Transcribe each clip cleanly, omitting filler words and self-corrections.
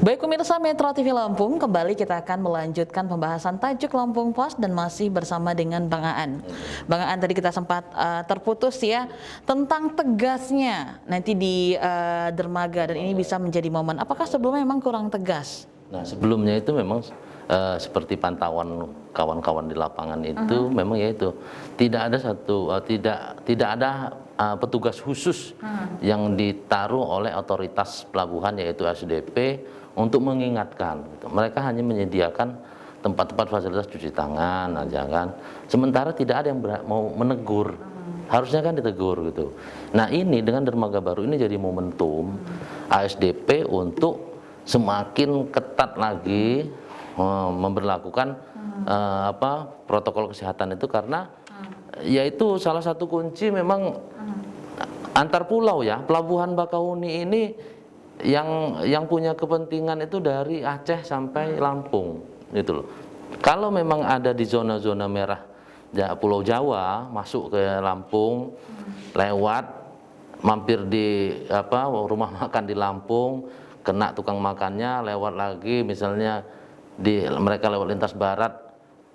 Baik pemirsa Metro TV Lampung, kembali kita akan melanjutkan pembahasan tajuk Lampung Pos dan masih bersama dengan Bang Aan. Bang Aan, tadi kita sempat terputus ya tentang tegasnya nanti di dermaga dan ini bisa menjadi momen. Apakah sebelumnya memang kurang tegas? Nah, sebelumnya itu memang seperti pantauan kawan-kawan di lapangan itu memang yaitu tidak ada tidak ada petugas khusus yang ditaruh oleh otoritas pelabuhan yaitu SDP untuk mengingatkan. Gitu. Mereka hanya menyediakan tempat-tempat fasilitas cuci tangan aja kan. Sementara tidak ada yang mau menegur. Harusnya kan ditegur gitu. Nah, ini dengan dermaga baru ini jadi momentum ASDP untuk semakin ketat lagi memberlakukan protokol kesehatan itu karena yaitu salah satu kunci memang antar pulau ya. Pelabuhan Bakahuni ini yang punya kepentingan itu dari Aceh sampai Lampung gitu loh. Kalau memang ada di zona-zona merah Pulau Jawa masuk ke Lampung lewat mampir di rumah makan di Lampung, kena tukang makannya lewat lagi misalnya mereka lewat lintas barat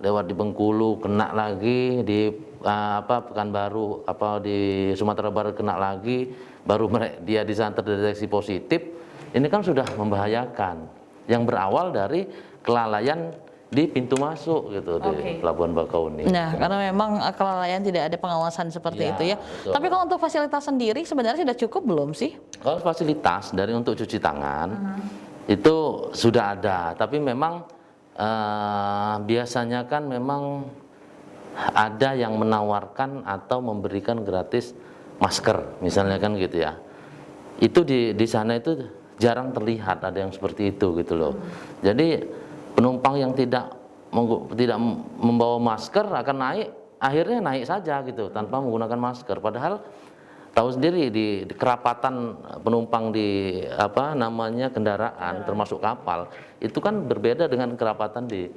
lewat di Bengkulu kena lagi di Pekanbaru di Sumatera Barat kena lagi baru dia di sana terdeteksi positif. Ini kan sudah membahayakan yang berawal dari kelalaian di pintu masuk gitu di Pelabuhan Bakahuni. Nah, karena memang kelalaian tidak ada pengawasan seperti itu ya. Betul. Tapi kalau untuk fasilitas sendiri sebenarnya sudah cukup belum sih? Kalau fasilitas dari untuk cuci tangan itu sudah ada, tapi memang biasanya kan memang ada yang menawarkan atau memberikan gratis masker, misalnya kan gitu ya. Itu di sana itu jarang terlihat ada yang seperti itu gitu loh. Jadi penumpang yang tidak membawa masker akan akhirnya naik saja gitu tanpa menggunakan masker. Padahal tahu sendiri di kerapatan penumpang di kendaraan termasuk kapal itu kan berbeda dengan kerapatan di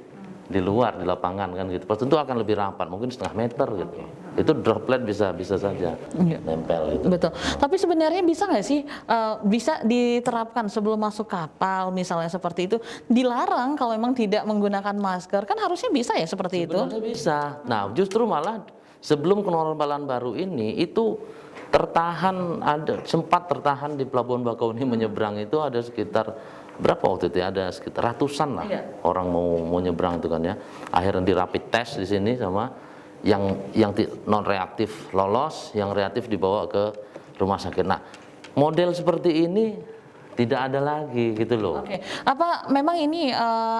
luar di lapangan kan gitu. Tentu akan lebih rapat, mungkin setengah meter gitu. Itu droplet bisa saja nempel gitu. Betul. Tapi sebenarnya bisa nggak sih bisa diterapkan sebelum masuk kapal misalnya seperti itu dilarang kalau memang tidak menggunakan masker kan harusnya bisa ya seperti itu? Sebenarnya bisa. Nah justru malah sebelum kenormalan baru ini itu sempat tertahan di Pelabuhan Bakahuni menyeberang itu ada sekitar berapa waktu itu ya? Ada sekitar ratusan lah orang mau nyebrang itu kan ya. Akhirnya di rapid test di sini sama yang non reaktif lolos, yang reaktif dibawa ke rumah sakit. Nah, model seperti ini tidak ada lagi gitu loh. Apa memang ini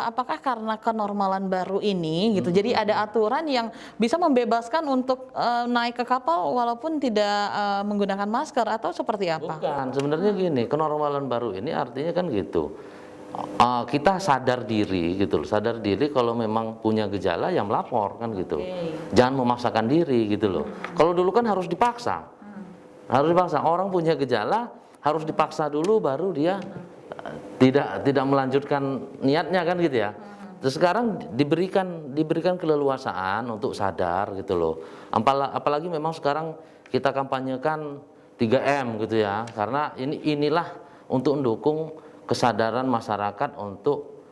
apakah karena kenormalan baru ini gitu. Jadi ada aturan yang bisa membebaskan untuk naik ke kapal walaupun tidak menggunakan masker atau seperti apa? Bukan, sebenarnya gini, kenormalan baru ini artinya kan gitu. Kita sadar diri gitu loh, sadar diri kalau memang punya gejala yang melapor kan gitu. Jangan memaksakan diri gitu loh. Kalau dulu kan harus dipaksa. Harus dipaksa. Orang punya gejala harus dipaksa dulu baru dia tidak melanjutkan niatnya kan gitu ya. Terus sekarang diberikan keleluasaan untuk sadar gitu loh. Apalagi memang sekarang kita kampanyekan 3M gitu ya. Karena inilah untuk mendukung kesadaran masyarakat untuk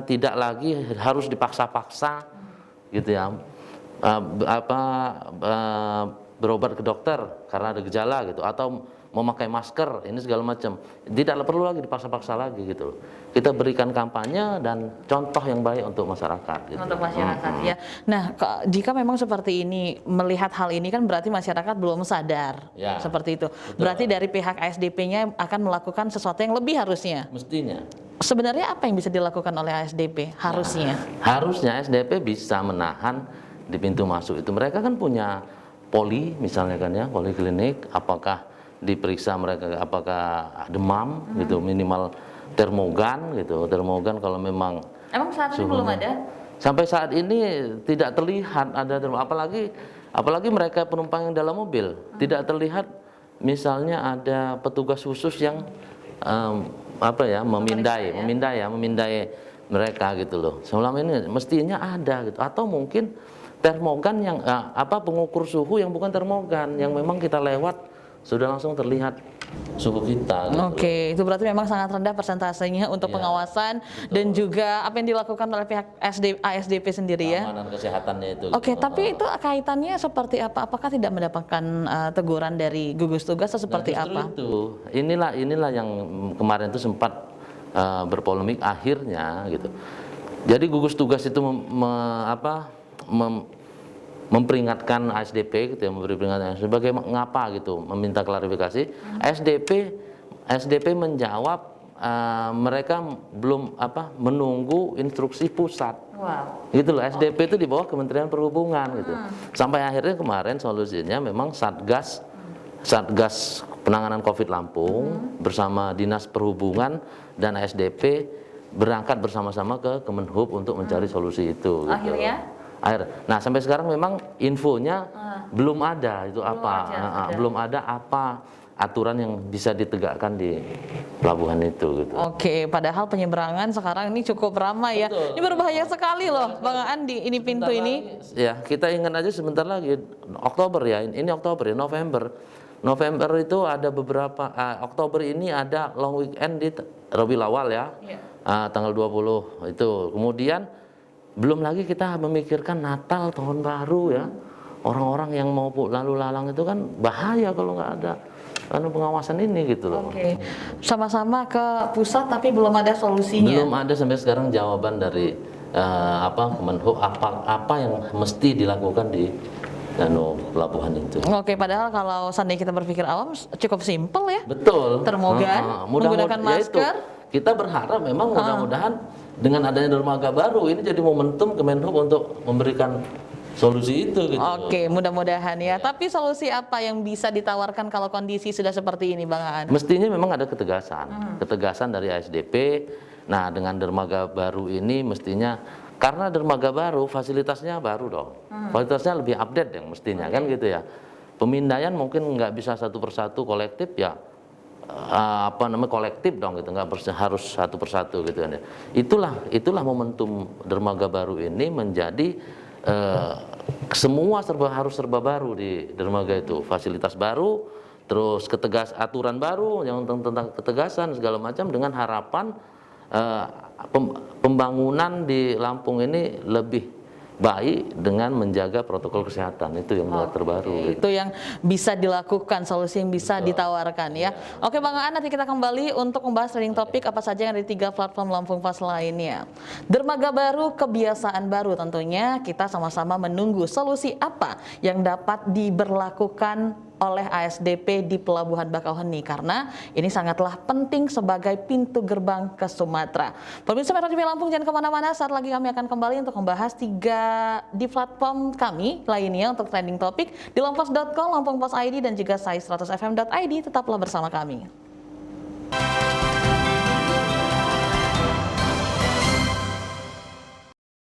tidak lagi harus dipaksa-paksa gitu ya. Berobat ke dokter karena ada gejala gitu atau memakai masker ini segala macam tidak perlu lagi dipaksa-paksa lagi gitu. Kita berikan kampanye dan contoh yang baik untuk masyarakat gitu. Untuk masyarakat ya. Nah, jika memang seperti ini melihat hal ini kan berarti masyarakat belum sadar seperti itu. Betul. Berarti dari pihak ASDP-nya akan melakukan sesuatu yang lebih harusnya. Mestinya. Sebenarnya apa yang bisa dilakukan oleh ASDP harusnya? Harusnya ASDP bisa menahan di pintu masuk itu. Mereka kan punya poli misalnya kan ya, poliklinik, apakah diperiksa mereka apakah demam gitu, minimal termogan gitu. Termogan kalau memang saat ini belum ada? Sampai saat ini tidak terlihat ada apalagi mereka penumpang yang dalam mobil tidak terlihat misalnya ada petugas khusus yang memindai mereka gitu loh. Selama ini mestinya ada gitu atau mungkin termogan yang pengukur suhu yang bukan termogan yang memang kita lewat sudah langsung terlihat suhu kita. Gitu. Oke, itu berarti memang sangat rendah persentasenya untuk Iya, pengawasan dan juga apa yang dilakukan oleh pihak ASDP sendiri ya. Keamanan kesehatannya itu. Oke, gitu. tapi itu kaitannya seperti apa? Apakah tidak mendapatkan teguran dari gugus tugas atau seperti Nah, justru apa? itu inilah yang kemarin itu sempat berpolemik akhirnya gitu. Jadi gugus tugas itu memperingatkan ASDP gitu ya, memberi peringatan sebagai ngapa gitu, meminta klarifikasi. SDP menjawab mereka belum menunggu instruksi pusat. Wow. Gitu loh, SDP itu di bawah Kementerian Perhubungan gitu. Sampai akhirnya kemarin solusinya memang Satgas Penanganan Covid Lampung bersama Dinas Perhubungan dan SDP berangkat bersama-sama ke Kemenhub untuk mencari solusi itu. Gitu. Akhirnya? Nah sampai sekarang memang infonya belum ada itu belum ada apa aturan yang bisa ditegakkan di pelabuhan itu gitu. Oke, padahal penyeberangan sekarang ini cukup ramai ya. Betul. Ini berbahaya sekali loh, Bang Andi. Ini pintu ini. Ya, kita ingat aja sebentar lagi Oktober ya. Ini Oktober ya, November itu ada beberapa Oktober ini ada long weekend di Rabiul Awal ya. Iya. Tanggal 20 itu. Kemudian belum lagi kita memikirkan Natal, Tahun Baru ya. Orang-orang yang mau lalu lalang itu kan bahaya kalau nggak ada pengawasan ini gitu loh. Oke, sama-sama ke pusat tapi belum ada solusinya. Belum ada sampai sekarang jawaban dari Kemenhub apa yang mesti dilakukan di pelabuhan itu. Oke, padahal kalau seandainya kita berpikir awam cukup simpel ya. Betul. Termogan, menggunakan masker. Kita berharap memang mudah-mudahan dengan adanya dermaga baru ini jadi momentum Kemenhub untuk memberikan solusi itu gitu. Oke, mudah-mudahan ya. Tapi solusi apa yang bisa ditawarkan kalau kondisi sudah seperti ini, Bang Aan? Mestinya memang ada ketegasan dari ASDP. Nah, dengan dermaga baru ini mestinya karena dermaga baru fasilitasnya baru dong. Fasilitasnya lebih update yang mestinya kan gitu ya. Pemindaian mungkin nggak bisa satu persatu kolektif ya. Kolektif dong gitu, nggak harus satu persatu gitu kan ya. Itulah momentum dermaga baru ini menjadi semua harus serba baru di dermaga itu, fasilitas baru, terus aturan baru yang tentang ketegasan segala macam dengan harapan pembangunan di Lampung ini lebih baik dengan menjaga protokol kesehatan. Itu yang terbaru. Itu yang bisa dilakukan, solusi yang bisa ditawarkan ya. Oke Bang Aan, nanti kita kembali untuk membahas trending topik apa saja yang ada di 3 platform Lampung Fast lainnya. Dermaga baru, kebiasaan baru, tentunya kita sama-sama menunggu solusi apa yang dapat diberlakukan oleh ASDP di Pelabuhan Bakauheni karena ini sangatlah penting sebagai pintu gerbang ke Sumatera. Pemirsa Metro TV Lampung, jangan kemana-mana, saat lagi kami akan kembali untuk membahas 3 di platform kami lainnya untuk trending topik di lampos.com, Lampung Post ID dan juga sai100fm.id. Tetaplah bersama kami.